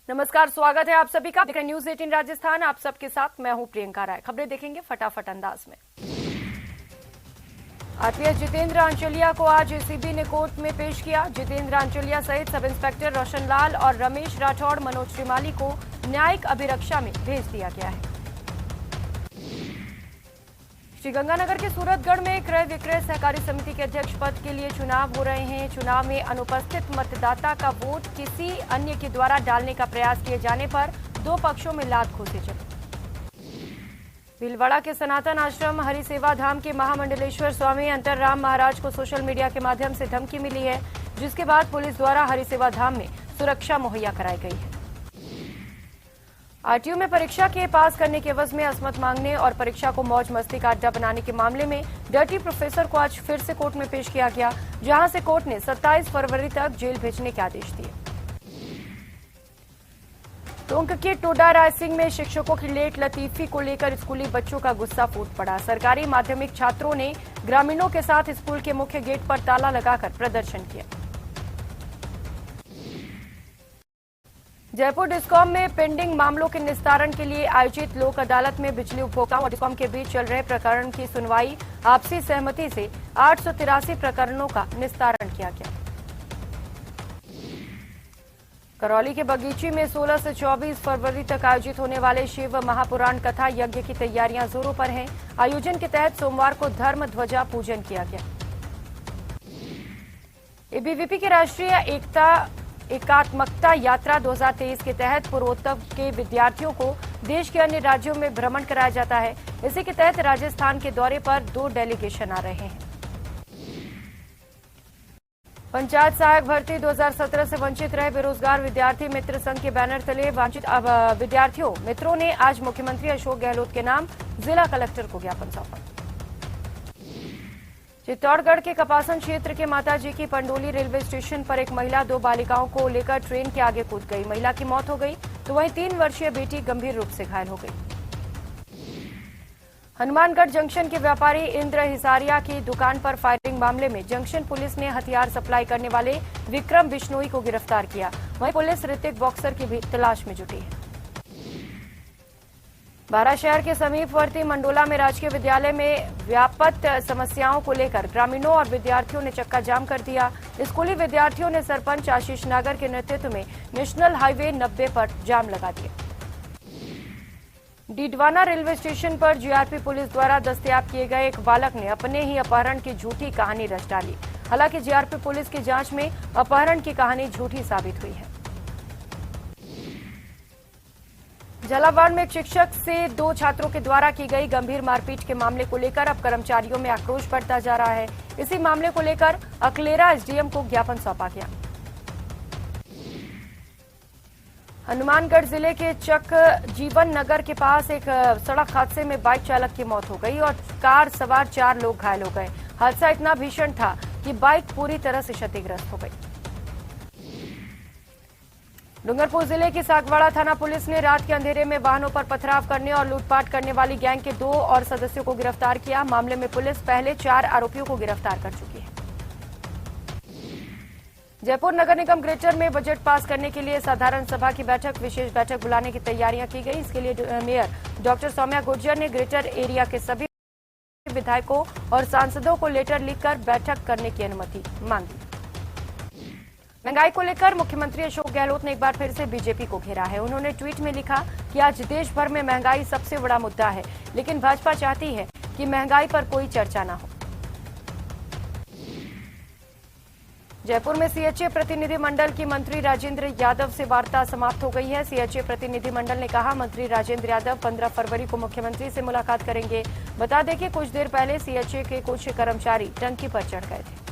नमस्कार, स्वागत है आप सभी का। देख रहे न्यूज 18 राजस्थान। आप सबके साथ मैं हूं प्रियंका राय। खबरें देखेंगे फटाफट अंदाज में। आरपीएस जितेंद्र आंचलिया को आज एसीबी ने कोर्ट में पेश किया। जितेंद्र आंचलिया सहित सब इंस्पेक्टर रोशन लाल और रमेश राठौड़, मनोज श्रीमाली को न्यायिक अभिरक्षा में भेज दिया गया है। श्रीगंगानगर के सूरतगढ़ में क्रय विक्रय सहकारी समिति के अध्यक्ष पद के लिए चुनाव हो रहे हैं। चुनाव में अनुपस्थित मतदाता का वोट किसी अन्य के द्वारा डालने का प्रयास किए जाने पर दो पक्षों में लात-घूंसे चले। भीलवाड़ा के सनातन आश्रम हरिसेवा धाम के महामंडलेश्वर स्वामी अंतरराम महाराज को सोशल मीडिया के माध्यम से धमकी मिली है, जिसके बाद पुलिस द्वारा हरिसेवा धाम में सुरक्षा मुहैया कराई गई है। आरटीयू में परीक्षा के पास करने के एवज में असमत मांगने और परीक्षा को मौज मस्ती का अड्डा बनाने के मामले में डर्टी प्रोफेसर को आज फिर से कोर्ट में पेश किया गया, जहां से कोर्ट ने 27 फरवरी तक जेल भेजने के आदेश दिए। टोंक के टोडा रायसिंह में शिक्षकों की लेट लतीफी को लेकर स्कूली बच्चों का गुस्सा फूट पड़ा। सरकारी माध्यमिक छात्रों ने ग्रामीणों के साथ स्कूल के मुख्य गेट पर ताला लगाकर प्रदर्शन किया। जयपुर डिस्कॉम में पेंडिंग मामलों के निस्तारण के लिए आयोजित लोक अदालत में बिजली उपभोक्ताओं और डिस्कॉम के बीच चल रहे प्रकरण की सुनवाई आपसी सहमति से 883 प्रकरणों का निस्तारण किया गया। करौली के बगीची में 16 से 24 फरवरी तक आयोजित होने वाले शिव महापुराण कथा यज्ञ की तैयारियां जोरों पर हैं। आयोजन के तहत सोमवार को धर्म ध्वजा पूजन किया गया। एबीवीपी की राष्ट्रीय एकात्मकता यात्रा 2023 के तहत पूर्वोत्तर के विद्यार्थियों को देश के अन्य राज्यों में भ्रमण कराया जाता है। इसी के तहत राजस्थान के दौरे पर 2 डेलीगेशन आ रहे हैं। पंचायत सहायक भर्ती 2017 से वंचित रहे बेरोजगार विद्यार्थी मित्र संघ के बैनर तले वंचित विद्यार्थियों मित्रों ने आज मुख्यमंत्री अशोक गहलोत के नाम जिला कलेक्टर को ज्ञापन सौंपा। चित्तौड़गढ़ के कपासन क्षेत्र के माताजी की पंडोली रेलवे स्टेशन पर एक महिला 2 बालिकाओं को लेकर ट्रेन के आगे कूद गई। महिला की मौत हो गई तो वहीं 3 वर्षीय बेटी गंभीर रूप से घायल हो गई। हनुमानगढ़ जंक्शन के व्यापारी इंद्र हिसारिया की दुकान पर फायरिंग मामले में जंक्शन पुलिस ने हथियार सप्लाई करने वाले विक्रम बिश्नोई को गिरफ्तार किया। वहीं पुलिस ऋतिक बॉक्सर की भी तलाश में जुटी है। बारा शहर के समीपवर्ती मंडोला में राजकीय विद्यालय में व्यापक समस्याओं को लेकर ग्रामीणों और विद्यार्थियों ने चक्का जाम कर दिया। स्कूली विद्यार्थियों ने सरपंच आशीष नागर के नेतृत्व में नेशनल हाईवे 90 पर जाम लगा दिया। डीडवाना रेलवे स्टेशन पर जीआरपी पुलिस द्वारा दस्तयाब किए गए एक बालक ने अपने ही अपहरण की झूठी कहानी रच डाली। हालांकि जीआरपी पुलिस की जांच में अपहरण की कहानी झूठी साबित हुई है। झालावाड़ में एक शिक्षक से 2 छात्रों के द्वारा की गई गंभीर मारपीट के मामले को लेकर अब कर्मचारियों में आक्रोश बढ़ता जा रहा है। इसी मामले को लेकर अकलेरा एसडीएम को ज्ञापन सौंपा गया। हनुमानगढ़ जिले के चक जीवन नगर के पास एक सड़क हादसे में बाइक चालक की मौत हो गई और कार सवार 4 लोग घायल हो गए। हादसा इतना भीषण था कि बाइक पूरी तरह से क्षतिग्रस्त हो गई। डूंगरपुर जिले की सागवाड़ा थाना पुलिस ने रात के अंधेरे में वाहनों पर पथराव करने और लूटपाट करने वाली गैंग के 2 और सदस्यों को गिरफ्तार किया। मामले में पुलिस पहले 4 आरोपियों को गिरफ्तार कर चुकी है। जयपुर नगर निगम ग्रेटर में बजट पास करने के लिए साधारण सभा की विशेष बैठक बुलाने की तैयारियां की गई। इसके लिए मेयर डॉक्टर सौम्या गुर्जर ने ग्रेटर एरिया के सभी विधायकों और सांसदों को लेटर लिखकर बैठक करने की अनुमति मांगी। महंगाई को लेकर मुख्यमंत्री अशोक गहलोत ने एक बार फिर से बीजेपी को घेरा है। उन्होंने ट्वीट में लिखा कि आज देश भर में महंगाई सबसे बड़ा मुद्दा है, लेकिन भाजपा चाहती है कि महंगाई पर कोई चर्चा न हो। जयपुर में सीएचए प्रतिनिधि मंडल की मंत्री राजेंद्र यादव से वार्ता समाप्त हो गई है। सीएचए प्रतिनिधि मंडल ने कहा मंत्री राजेंद्र यादव 15 फरवरी को मुख्यमंत्री से मुलाकात करेंगे। बता दें कि कुछ देर पहले सीएचए के कुछ कर्मचारी टंकी पर चढ़ गए थे।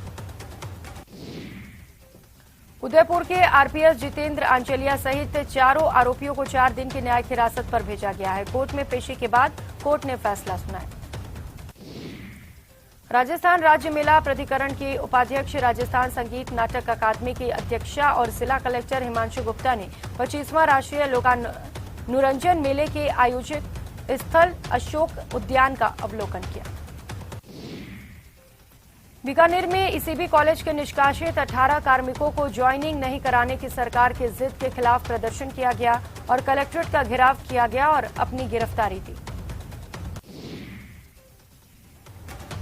उदयपुर के आरपीएस जितेंद्र आंचलिया सहित 4 आरोपियों को 4 दिन की न्यायिक हिरासत पर भेजा गया है। कोर्ट में पेशी के बाद कोर्ट ने फैसला सुनाया। राजस्थान राज्य मेला प्राधिकरण के उपाध्यक्ष, राजस्थान संगीत नाटक अकादमी की अध्यक्षा और जिला कलेक्टर हिमांशु गुप्ता ने 25वां राष्ट्रीय लोकानुरंजन मेले के आयोजित स्थल अशोक उद्यान का अवलोकन किया। बीकानेर में ईसीबी कॉलेज के निष्कासित 18 कार्मिकों को ज्वाइनिंग नहीं कराने की सरकार की जिद के खिलाफ प्रदर्शन किया गया और कलेक्ट्रेट का घेराव किया गया और अपनी गिरफ्तारी दी।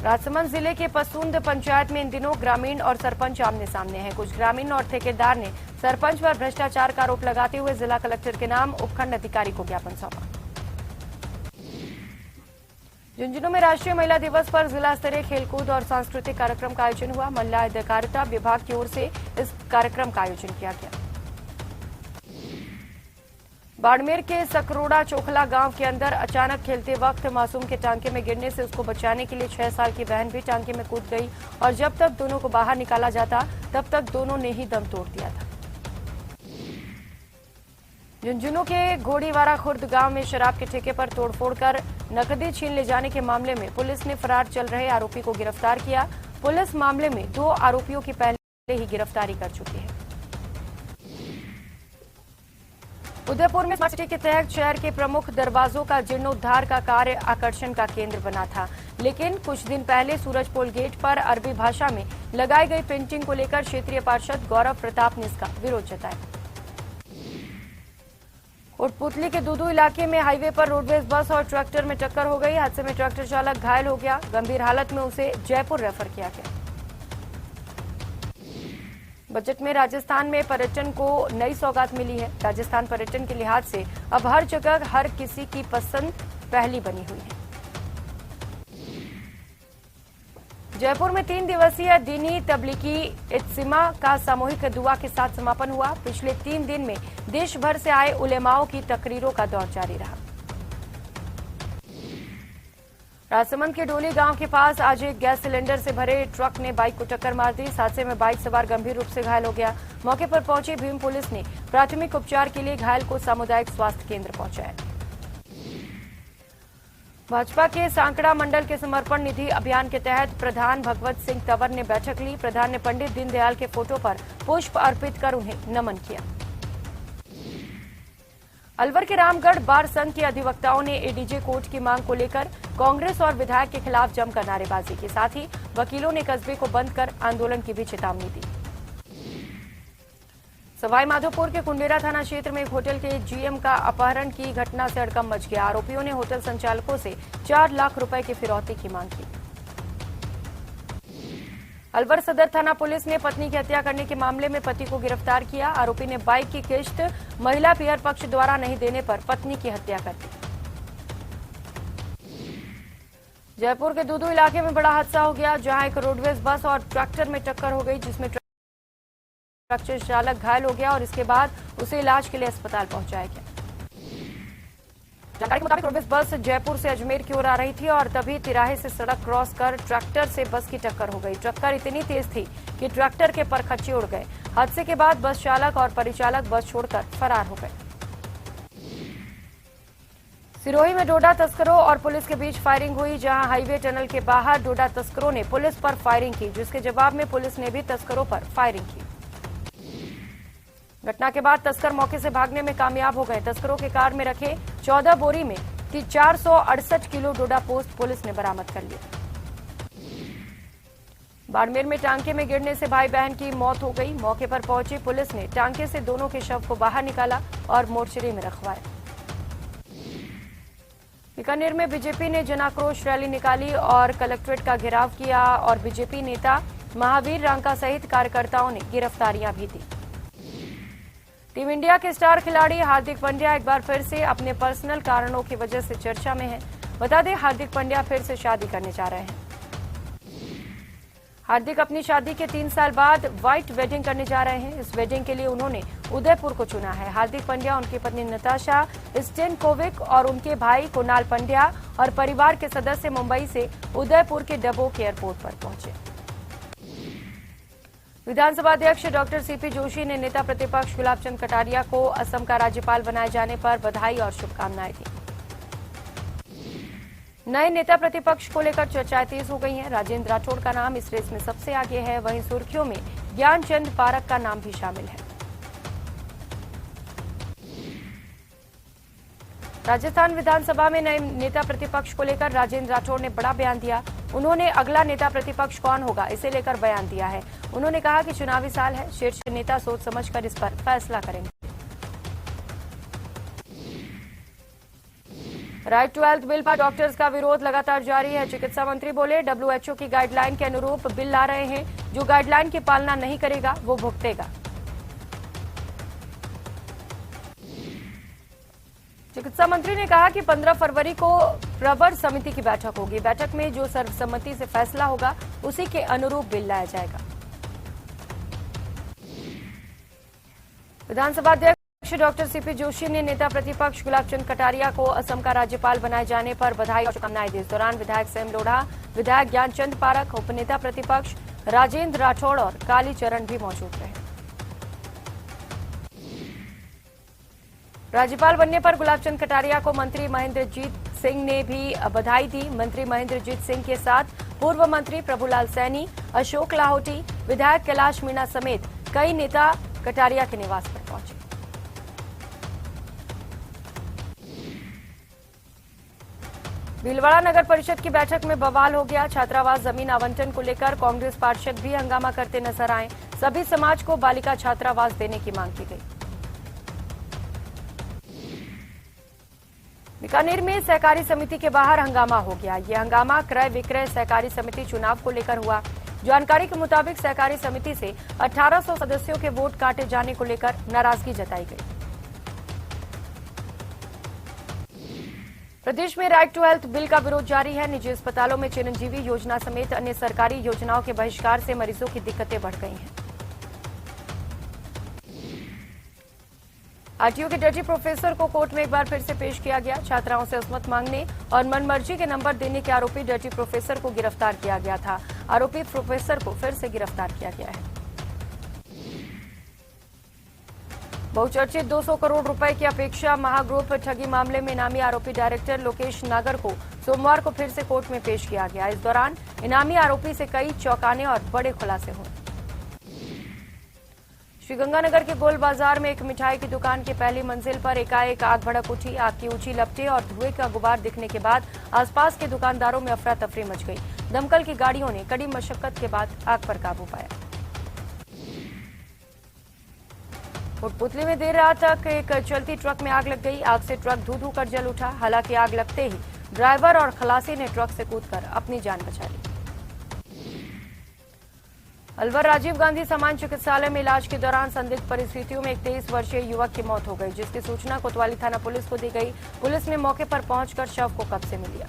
राजसमंद जिले के पसूंद पंचायत में इन दिनों ग्रामीण और सरपंच आमने सामने हैं। कुछ ग्रामीण और ठेकेदार ने सरपंच पर भ्रष्टाचार का आरोप लगाते हुए जिला कलेक्टर के नाम उपखंड अधिकारी को ज्ञापन सौंपा। झुंझुनू में राष्ट्रीय महिला दिवस पर जिला स्तरीय खेलकूद और सांस्कृतिक कार्यक्रम का आयोजन हुआ। महिला अधिकारिता विभाग की ओर से इस कार्यक्रम का आयोजन किया गया। बाड़मेर के सकरोड़ा चोखला गांव के अंदर अचानक खेलते वक्त मासूम के टांके में गिरने से उसको बचाने के लिए 6 साल की बहन भी टांके में कूद गई और जब तक दोनों को बाहर निकाला जाता तब तक दोनों ने ही दम तोड़ दिया था। झुंझुनू के घोड़ीवारा खुर्द गांव में शराब के ठेके पर तोड़फोड़ कर नकदी छीन ले जाने के मामले में पुलिस ने फरार चल रहे आरोपी को गिरफ्तार किया। पुलिस मामले में 2 आरोपियों की पहले ही गिरफ्तारी कर चुकी है। उदयपुर में स्मार्ट सिटी के तहत शहर के प्रमुख दरवाजों का जीर्णोद्धार का कार्य आकर्षण का केंद्र बना था, लेकिन कुछ दिन पहले सूरजपोल गेट पर अरबी भाषा में लगाई गई पेंटिंग को लेकर क्षेत्रीय पार्षद गौरव प्रताप ने इसका विरोध जताया। कोटपुतली के दूदू इलाके में हाईवे पर रोडवेज बस और ट्रैक्टर में टक्कर हो गई। हादसे में ट्रैक्टर चालक घायल हो गया। गंभीर हालत में उसे जयपुर रेफर किया गया। बजट में राजस्थान में पर्यटन को नई सौगात मिली है। राजस्थान पर्यटन के लिहाज से अब हर जगह हर किसी की पसंद पहली बनी हुई है। जयपुर में 3 दिवसीय दीनी तबलीगी इज्तिमा का सामूहिक दुआ के साथ समापन हुआ। पिछले 3 दिन में देश भर से आए उलेमाओं की तकरीरों का दौर जारी रहा। राजसमंद के डोली गांव के पास आज एक गैस सिलेंडर से भरे ट्रक ने बाइक को टक्कर मार दी। इस हादसे में बाइक सवार गंभीर रूप से घायल हो गया। मौके पर पहुंची भीम पुलिस ने प्राथमिक उपचार के लिए घायल को सामुदायिक स्वास्थ्य केंद्र पहुंचाया। भाजपा के सांकड़ा मंडल के समर्पण निधि अभियान के तहत प्रधान भगवत सिंह तंवर ने बैठक ली। प्रधान ने पंडित दीनदयाल के फोटो पर पुष्प अर्पित कर उन्हें नमन किया। अलवर के रामगढ़ बार संघ के अधिवक्ताओं ने एडीजे कोर्ट की मांग को लेकर कांग्रेस और विधायक के खिलाफ जमकर नारेबाजी की। साथ ही वकीलों ने कस्बे को बंद कर आंदोलन की भी चेतावनी दी। सवाई माधोपुर के कुंडेरा थाना क्षेत्र में एक होटल के जीएम का अपहरण की घटना से हड़कंप मच गया। आरोपियों ने होटल संचालकों से 4 लाख रुपए की फिरौती की मांग की। अलवर सदर थाना पुलिस ने पत्नी की हत्या करने के मामले में पति को गिरफ्तार किया। आरोपी ने बाइक की किश्त महिला पियर पक्ष द्वारा नहीं देने पर पत्नी की हत्या कर दी। जयपुर के दूदू इलाके में बड़ा हादसा हो गया, जहां एक रोडवेज बस और ट्रैक्टर में टक्कर हो गई, जिसमें ट्रैक्टर चालक घायल हो गया और इसके बाद उसे इलाज के लिए अस्पताल पहुंचाया गया। जानकारी के मुताबिक रोडवेज बस जयपुर से अजमेर की ओर आ रही थी और तभी तिराहे से सड़क क्रॉस कर ट्रैक्टर से बस की टक्कर हो गई। टक्कर इतनी तेज थी कि ट्रैक्टर के परखच्चे उड़ गए। हादसे के बाद बस चालक और परिचालक बस छोड़कर फरार हो गए। सिरोही में डोडा तस्करों और पुलिस के बीच फायरिंग हुई, जहां हाईवे टनल के बाहर डोडा तस्करों ने पुलिस पर फायरिंग की, जिसके जवाब में पुलिस ने भी तस्करों पर फायरिंग की। घटना के बाद तस्कर मौके से भागने में कामयाब हो गए। तस्करों के कार में रखे 14 बोरी में 468 किलो डोडा पोस्ट पुलिस ने बरामद कर लिया। बाड़मेर में टांके में गिरने से भाई बहन की मौत हो गई। मौके पर पहुंची पुलिस ने टांके से दोनों के शव को बाहर निकाला और मोर्चरी में रखवाया। बीकानेर में बीजेपी ने जनाक्रोश रैली निकाली और कलेक्ट्रेट का घेराव किया और बीजेपी नेता महावीर रांका सहित कार्यकर्ताओं ने गिरफ्तारियां भी दी। टीम इंडिया के स्टार खिलाड़ी हार्दिक पांड्या एक बार फिर से अपने पर्सनल कारणों की वजह से चर्चा में है। बता दें, हार्दिक पांड्या फिर से शादी करने जा रहे हैं। हार्दिक अपनी शादी के 3 साल बाद व्हाइट वेडिंग करने जा रहे हैं। इस वेडिंग के लिए उन्होंने उदयपुर को चुना है। हार्दिक पांड्या, उनकी पत्नी नताशा स्टेनकोविक और उनके भाई कुणाल पांड्या और परिवार के सदस्य मुंबई से उदयपुर के डबोक एयरपोर्ट पर पहुंचे। विधानसभा अध्यक्ष डॉक्टर सीपी जोशी ने नेता प्रतिपक्ष गुलाब चंद कटारिया को असम का राज्यपाल बनाए जाने पर बधाई और शुभकामनाएं दी। नए नेता प्रतिपक्ष को लेकर चर्चाएं तेज हो गई हैं। राजेंद्र राठौड़ का नाम इस रेस में सबसे आगे है। वहीं सुर्खियों में ज्ञानचंद पारक का नाम भी शामिल है। राजस्थान विधानसभा में नए नेता प्रतिपक्ष को लेकर राजेंद्र राठौड़ ने बड़ा बयान दिया। उन्होंने अगला नेता प्रतिपक्ष कौन होगा इसे लेकर बयान दिया है। उन्होंने कहा कि चुनावी साल है, शीर्ष नेता सोच समझकर इस पर फैसला करेंगे। राइट टू हेल्थ बिल पर डॉक्टर्स का विरोध लगातार जारी है। चिकित्सा मंत्री बोले, WHO की गाइडलाइन के अनुरूप बिल ला रहे हैं, जो गाइडलाइन की पालना नहीं करेगा वो भुगतेगा। चिकित्सा मंत्री ने कहा कि 15 फरवरी को प्रवर समिति की बैठक होगी। बैठक में जो सर्वसम्मति से फैसला होगा उसी के अनुरूप बिल लाया जाएगा। विधानसभा अध्यक्ष डॉक्टर सीपी जोशी ने नेता प्रतिपक्ष गुलाबचंद कटारिया को असम का राज्यपाल बनाए जाने पर बधाई और शुभकामनाएं दी। इस दौरान विधायक सैम लोढ़ा, विधायक ज्ञानचंद पारख, उपनेता प्रतिपक्ष राजेंद्र राठौड़ और कालीचरण भी मौजूद रहे। राज्यपाल बनने पर गुलाबचंद कटारिया को मंत्री महेंद्रजीत सिंह ने भी बधाई दी। मंत्री महेंद्रजीत सिंह के साथ पूर्व मंत्री प्रभुलाल सैनी, अशोक लाहौटी, विधायक कैलाश मीणा समेत कई नेता कटारिया के निवास पर पहुंचे। भीलवाड़ा नगर परिषद की बैठक में बवाल हो गया। छात्रावास जमीन आवंटन को लेकर कांग्रेस पार्षद भी हंगामा करते नजर आए। सभी समाज को बालिका छात्रावास देने की मांग की गई। बीकानेर में सहकारी समिति के बाहर हंगामा हो गया। यह हंगामा क्रय विक्रय सहकारी समिति चुनाव को लेकर हुआ। जानकारी के मुताबिक सहकारी समिति से 1800 सदस्यों के वोट काटे जाने को लेकर नाराजगी जताई गई। प्रदेश में राइट टू हेल्थ बिल का विरोध जारी है। निजी अस्पतालों में चिरंजीवी योजना समेत अन्य सरकारी योजनाओं के बहिष्कार से मरीजों की दिक्कतें बढ़ गई हैं। आरटीओ के डर्टी प्रोफेसर को कोर्ट में एक बार फिर से पेश किया गया। छात्राओं से अस्मत मांगने और मनमर्जी के नंबर देने के आरोपी डर्टी प्रोफेसर को गिरफ्तार किया गया था। आरोपी प्रोफेसर को फिर से गिरफ्तार किया गया है। बहुचर्चित 200 करोड़ रुपए की अपेक्षा महाग्रुप ठगी मामले में इनामी आरोपी डायरेक्टर लोकेश नागर को सोमवार को फिर से कोर्ट में पेश किया गया। इस दौरान इनामी आरोपी से कई चौंकाने और बड़े खुलासे हुए। श्रीगंगानगर के गोल बाजार में एक मिठाई की दुकान की पहली मंजिल पर एकाएक आग भड़क उठी। आग की ऊंची लपटें और धुएं का गुबार दिखने के बाद आसपास के दुकानदारों में अफरा तफरी मच गई। दमकल की गाड़ियों ने कड़ी मशक्कत के बाद आग पर काबू पाया। कोटपुतली में देर रात तक एक चलती ट्रक में आग लग गई। आग से ट्रक धू-धू कर जल उठा। हालांकि आग लगते ही ड्राइवर और खलासी ने ट्रक से कूदकर अपनी जान बचा ली। अलवर राजीव गांधी सामान्य चिकित्सालय में इलाज के दौरान संदिग्ध परिस्थितियों में एक 23 वर्षीय युवक की मौत हो गई, जिसकी सूचना कोतवाली थाना पुलिस को दी गई। पुलिस ने मौके पर पहुंचकर शव को कब्जे में लिया।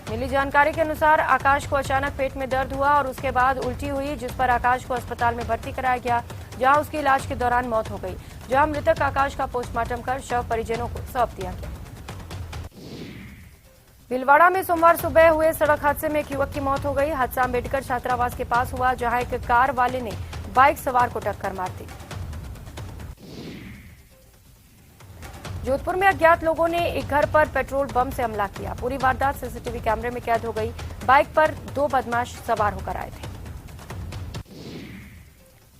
मिली जानकारी के अनुसार आकाश को अचानक पेट में दर्द हुआ और उसके बाद उल्टी हुई, जिस पर आकाश को अस्पताल में भर्ती कराया गया, जहां उसकी इलाज के दौरान मौत हो गई। जहां मृतक आकाश का पोस्टमार्टम कर शव परिजनों को सौंप दिया गया। भीलवाड़ा में सोमवार सुबह हुए सड़क हादसे में एक युवक की मौत हो गई। हादसा अम्बेडकर छात्रावास के पास हुआ, जहां एक कार वाले ने बाइक सवार को टक्कर मार दी। जोधपुर में अज्ञात लोगों ने एक घर पर पेट्रोल बम से हमला किया। पूरी वारदात सीसीटीवी कैमरे में कैद हो गई। बाइक पर 2 बदमाश सवार होकर आए थे।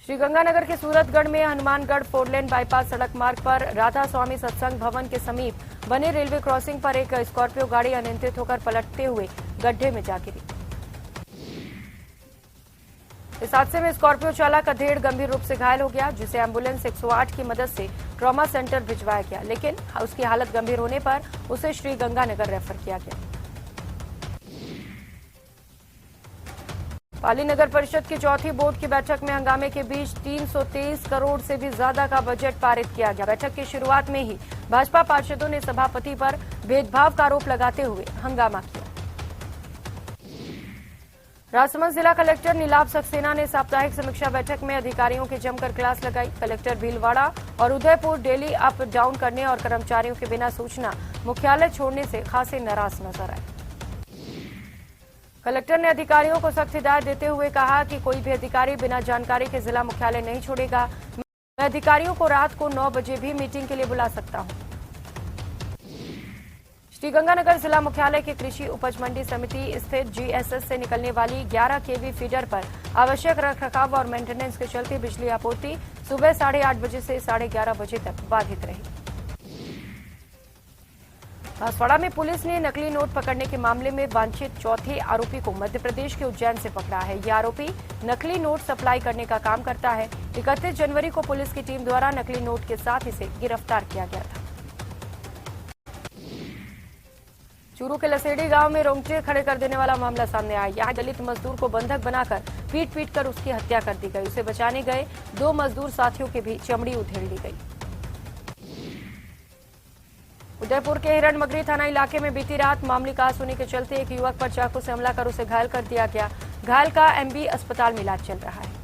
श्रीगंगानगर के सूरतगढ़ में हनुमानगढ़ 4 लेन बाईपास सड़क मार्ग पर राधा स्वामी सत्संग भवन के समीप बने रेलवे क्रॉसिंग पर एक स्कॉर्पियो गाड़ी अनियंत्रित होकर पलटते हुए गड्ढे में जा गिरी। इस हादसे में स्कॉर्पियो चालक अधेड़ गंभीर रूप से घायल हो गया, जिसे एम्बुलेंस 108 की मदद से ट्रॉमा सेंटर भिजवाया गया, लेकिन उसकी हालत गंभीर होने पर उसे श्रीगंगानगर रेफर किया गया। पाली नगर परिषद की चौथी बोर्ड की बैठक में हंगामे के बीच 323 करोड़ से भी ज्यादा का बजट पारित किया गया। बैठक की शुरुआत में ही भाजपा पार्षदों ने सभापति पर भेदभाव का आरोप लगाते हुए हंगामा किया। राजसमंद जिला कलेक्टर नीलाभ सक्सेना ने साप्ताहिक समीक्षा बैठक में अधिकारियों की जमकर क्लास लगाई। कलेक्टर भीलवाड़ा और उदयपुर डेली अप डाउन करने और कर्मचारियों के बिना सूचना मुख्यालय छोड़ने से खासे नाराज नजर आए। कलेक्टर ने अधिकारियों को सख्त हिदायत देते हुए कहा कि कोई भी अधिकारी बिना जानकारी के जिला मुख्यालय नहीं छोड़ेगा। मैं अधिकारियों को रात को 9 बजे भी मीटिंग के लिए बुला सकता हूं। श्रीगंगानगर जिला मुख्यालय के कृषि उपज मंडी समिति स्थित जीएसएस से निकलने वाली 11 केवी फीडर पर आवश्यक रखरखाव और मेंटेनेंस के चलते बिजली आपूर्ति सुबह 8:30 बजे से 11:30 बजे तक बाधित रही। बांसवाड़ा में पुलिस ने नकली नोट पकड़ने के मामले में वांछित चौथे आरोपी को मध्य प्रदेश के उज्जैन से पकड़ा है। ये आरोपी नकली नोट सप्लाई करने का काम करता है। 31 जनवरी को पुलिस की टीम द्वारा नकली नोट के साथ इसे गिरफ्तार किया गया था। चूरू के लसेड़ी गांव में रोंगटे खड़े कर देने वाला मामला सामने आया। यहां दलित मजदूर को बंधक बनाकर पीट कर उसकी हत्या कर दी गई। उसे बचाने गए 2 मजदूर साथियों की भी चमड़ी उधेड़ ली गई। उदयपुर के हिरणमगरी थाना इलाके में बीती रात मामूली कहासुनी के चलते एक युवक पर चाकू से हमला कर उसे घायल कर दिया गया। घायल का एमबी अस्पताल में इलाज चल रहा है।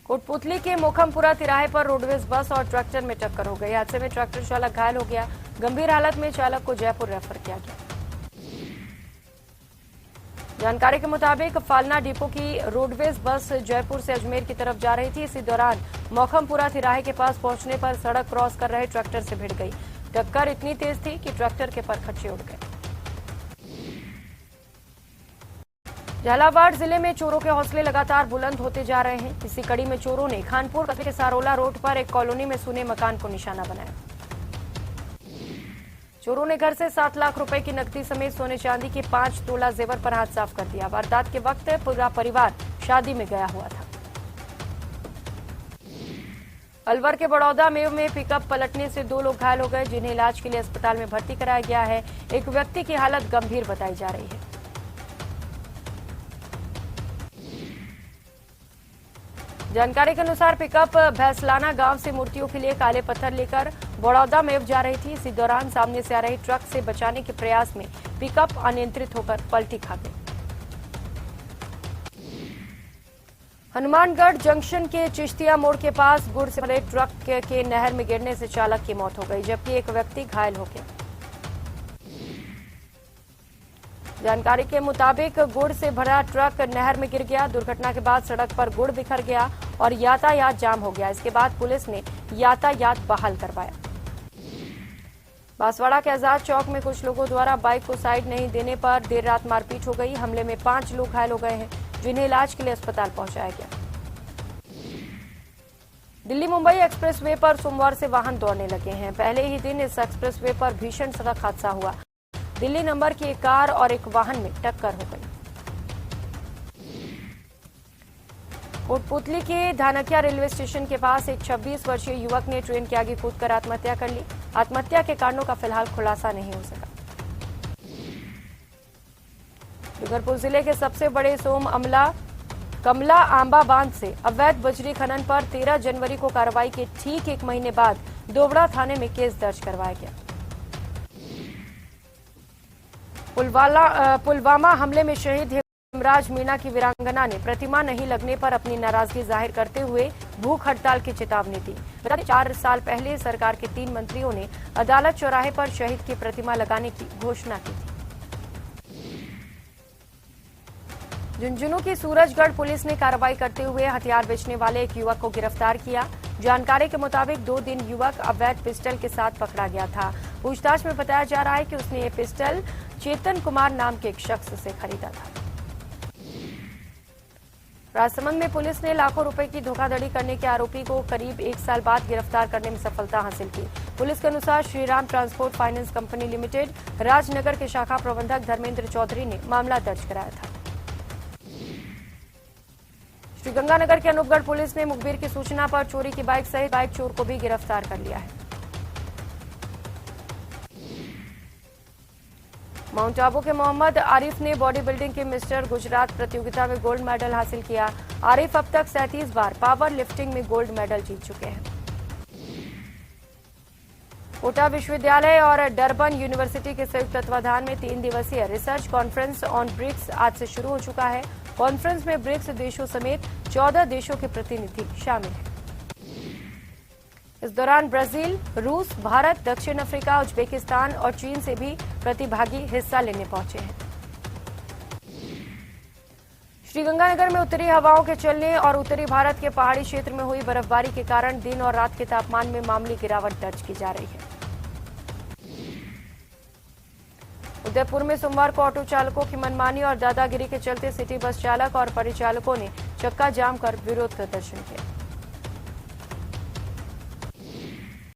कोटपुतली के मोखमपुरा तिराहे पर रोडवेज बस और ट्रैक्टर में टक्कर हो गई। हादसे में ट्रैक्टर चालक घायल हो गया। गंभीर हालत में चालक को जयपुर रेफर किया गया। जानकारी के मुताबिक फालना डिपो की रोडवेज बस जयपुर से अजमेर की तरफ जा रही थी। इसी दौरान मोखमपुरा तिराहे के पास पहुंचने पर सड़क क्रॉस कर रहे ट्रैक्टर से भिड़ गई। टक्कर इतनी तेज थी कि ट्रैक्टर के परखच्चे उड़ गए। झालावाड़ जिले में चोरों के हौसले लगातार बुलंद होते जा रहे हैं। इसी कड़ी में चोरों ने खानपुर कस्बे के सारोला रोड पर एक कॉलोनी में सूने मकान को निशाना बनाया। चोरों ने घर से 7 लाख रुपए की नकदी समेत सोने चांदी के 5 तोला जेवर पर हाथ साफ कर दिया। वारदात के वक्त पूरा परिवार शादी में गया हुआ था। अलवर के बड़ौदा में पिकअप पलटने से 2 लोग घायल हो गए, जिन्हें इलाज के लिए अस्पताल में भर्ती कराया गया है। एक व्यक्ति की हालत गंभीर बताई जा रही है। जानकारी के अनुसार पिकअप भैंसलाना गांव से मूर्तियों के लिए काले पत्थर लेकर बड़ौदा में जा रही थी। इसी दौरान सामने से आ रही ट्रक से बचाने के प्रयास में पिकअप अनियंत्रित होकर पलटी खा गई। हनुमानगढ़ जंक्शन के चिश्तिया मोड़ के पास गुड़ से भरे ट्रक के नहर में गिरने से चालक की मौत हो गई, जबकि एक व्यक्ति घायल हो गया। जानकारी के मुताबिक गुड़ से भरा ट्रक नहर में गिर गया। दुर्घटना के बाद सड़क पर गुड़ बिखर गया और यातायात जाम हो गया। इसके बाद पुलिस ने यातायात बहाल करवाया। बांसवाड़ा के आजाद चौक में कुछ लोगों द्वारा बाइक को साइड नहीं देने पर देर रात मारपीट हो गई। हमले में 5 लोग घायल हो गए हैं, जिन्हें इलाज के लिए अस्पताल पहुंचाया गया। दिल्ली मुंबई एक्सप्रेसवे पर सोमवार से वाहन दौड़ने लगे हैं। पहले ही दिन इस एक्सप्रेसवे पर भीषण सड़क हादसा हुआ। दिल्ली नंबर की एक कार और एक वाहन में टक्कर हो गई। कोटपुतली के धानकिया रेलवे स्टेशन के पास एक 26 वर्षीय युवक ने ट्रेन के आगे कूदकर आत्महत्या कर ली। आत्महत्या के कारणों का फिलहाल खुलासा नहीं हो सका। डूंगरपुर जिले के सबसे बड़े सोम कमला आंबा बांध से अवैध बजरी खनन पर 13 जनवरी को कार्रवाई के ठीक 1 महीने बाद दोबड़ा थाने में केस दर्ज करवाया गया। पुलवामा हमले में शहीद हेमराज मीणा की वीरांगना ने प्रतिमा नहीं लगने पर अपनी नाराजगी जाहिर करते हुए भूख हड़ताल की चेतावनी दी। 4 साल पहले सरकार के 3 मंत्रियों ने अदालत चौराहे पर शहीद की प्रतिमा लगाने की घोषणा की थी। झुंझुनू की सूरजगढ़ पुलिस ने कार्रवाई करते हुए हथियार बेचने वाले एक युवक को गिरफ्तार किया। जानकारी के मुताबिक 2 दिन युवक अवैध पिस्टल के साथ पकड़ा गया था। पूछताछ में बताया जा रहा है कि उसने ये पिस्टल चेतन कुमार नाम के एक शख्स से खरीदा था। राजसमंद में पुलिस ने लाखों रुपए की धोखाधड़ी करने के आरोपी को करीब 1 साल बाद गिरफ्तार करने में सफलता हासिल की। पुलिस के अनुसार Shriram transport finance company limited Rajnagar के शाखा प्रबंधक धर्मेंद्र चौधरी ने मामला दर्ज कराया था। श्रीगंगानगर के अनूपगढ़ पुलिस ने मुखबिर की सूचना पर चोरी की बाइक सहित बाइक चोर को भी गिरफ्तार कर लिया है। माउंट आबू के मोहम्मद आरिफ ने बॉडी बिल्डिंग की मिस्टर गुजरात प्रतियोगिता में गोल्ड मेडल हासिल किया। आरिफ अब तक 37 बार पावर लिफ्टिंग में गोल्ड मेडल जीत चुके हैं। कोटा विश्वविद्यालय और डरबन यूनिवर्सिटी के संयुक्त तत्वाधान में 3 दिवसीय रिसर्च कॉन्फ्रेंस ऑन ब्रिक्स आज से शुरू हो चुका है। कॉन्फ्रेंस में ब्रिक्स देशों समेत 14 देशों के प्रतिनिधि शामिल हैं। इस दौरान ब्राजील, रूस, भारत, दक्षिण अफ्रीका, उज्बेकिस्तान और चीन से भी प्रतिभागी हिस्सा लेने पहुंचे हैं। श्रीगंगानगर में उत्तरी हवाओं के चलने और उत्तरी भारत के पहाड़ी क्षेत्र में हुई बर्फबारी के कारण दिन और रात के तापमान में मामूली गिरावट दर्ज की जा रही है। उदयपुर में सोमवार को ऑटो चालकों की मनमानी और दादागिरी के चलते सिटी बस चालक और परिचालकों ने चक्का जाम कर विरोध प्रदर्शन किया।